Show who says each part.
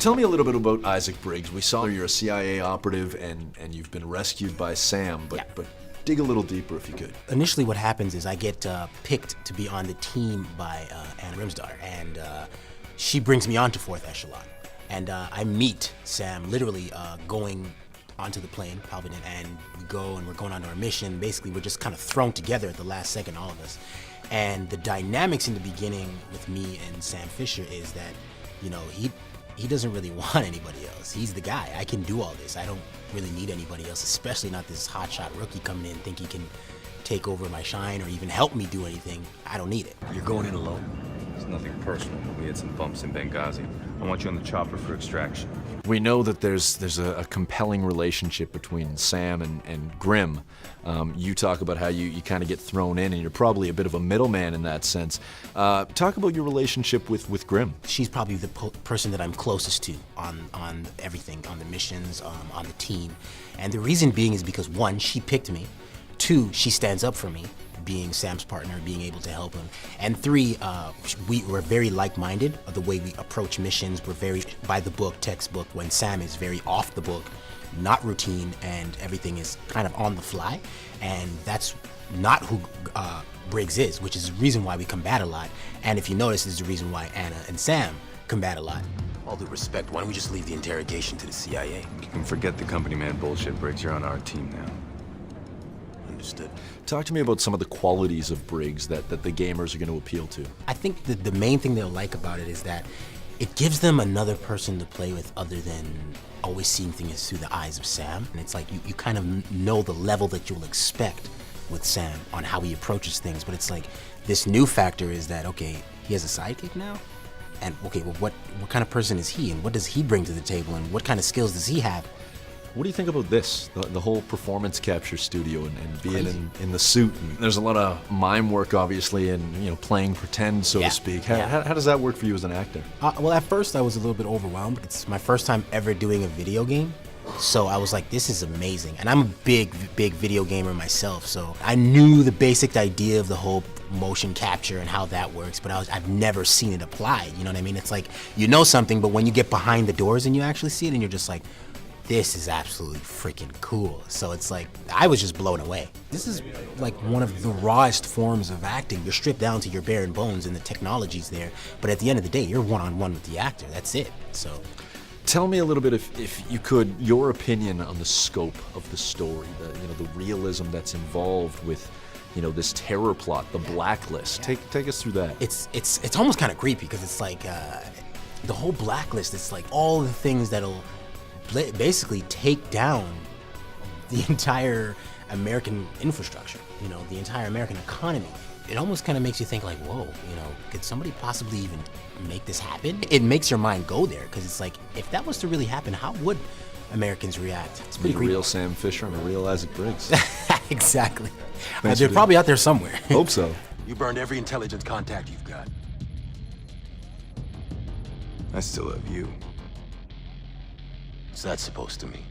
Speaker 1: Tell me a little bit about Isaac Briggs. We saw you're a CIA operative and you've been rescued by Sam, but dig a little deeper if you could.
Speaker 2: Initially what happens is I get picked to be on the team by Anna Rimsdottir, and she brings me on to 4th Echelon. And I meet Sam literally going onto the plane, Palpatine, and we go and we're going on our mission. Basically, we're just kind of thrown together at the last second, all of us. And the dynamics in the beginning with me and Sam Fisher is that, you know, he doesn't really want anybody else. He's the guy. I can do all this. I don't really need anybody else, especially not this hotshot rookie coming in and think he can take over my shine or even help me do anything. I don't need it.
Speaker 3: You're going in alone?
Speaker 4: It's nothing personal. We had some bumps in Benghazi. I want you on the chopper for extraction.
Speaker 1: We know that there's a compelling relationship between Sam and Grim. You talk about how you kind of get thrown in and you're probably a bit of a middleman in that sense. Talk about your relationship with Grim.
Speaker 2: She's probably the person that I'm closest to on everything, on the missions, on the team. And the reason being is because 1, she picked me. 2, she stands up for me, being Sam's partner, being able to help him. And 3, we're very like-minded. The way we approach missions, we're very by the book, textbook, when Sam is very off the book, not routine, and everything is kind of on the fly. And that's not who Briggs is, which is the reason why we combat a lot. And if you notice, this is the reason why Anna and Sam combat a lot.
Speaker 3: All due respect, why don't we just leave the interrogation to the CIA?
Speaker 4: You can forget the company man bullshit, Briggs. You're on our team now.
Speaker 3: Understood.
Speaker 1: Talk to me about some of the qualities of Briggs that the gamers are going to appeal to.
Speaker 2: I think the main thing they'll like about it is that it gives them another person to play with other than always seeing things through the eyes of Sam. And it's like you kind of know the level that you'll expect with Sam on how he approaches things, but it's like this new factor is that, okay, he has a sidekick now? And okay, well, what kind of person is he, and what does he bring to the table, and what kind of skills does he have?
Speaker 1: What do you think about this, the whole performance capture studio and being in the suit? And there's a lot of mime work, obviously, and playing pretend, so to speak. How does that work for you as an actor?
Speaker 2: Well, at first I was a little bit overwhelmed. It's my first time ever doing a video game, so I was like, this is amazing. And I'm a big video gamer myself, so I knew the basic idea of the whole motion capture and how that works, but I've never seen it applied. You know what I mean? It's like, you know something, but when you get behind the doors and you actually see it, and you're just like, this is absolutely freaking cool. So it's like, I was just blown away. This is like one of the rawest forms of acting. You're stripped down to your bare bones and the technology's there, but at the end of the day, you're one-on-one with the actor. That's it. So
Speaker 1: tell me a little bit, if you could, your opinion on the scope of the story, the realism that's involved with this terror plot, the Blacklist. Take us through that.
Speaker 2: It's almost kind of creepy because it's like the whole Blacklist. It's like all the things that'll basically take down the entire American infrastructure, the entire American economy. It almost kind of makes you think like, whoa, could somebody possibly even make this happen? It makes your mind go there, because it's like, if that was to really happen, how would Americans react? It's pretty creepy.
Speaker 1: A real Sam Fisher and a real Isaac Briggs.
Speaker 2: Exactly. They're probably out there somewhere.
Speaker 1: Hope so.
Speaker 3: You burned every intelligence contact you've got.
Speaker 4: I still have you.
Speaker 3: What's that supposed to mean?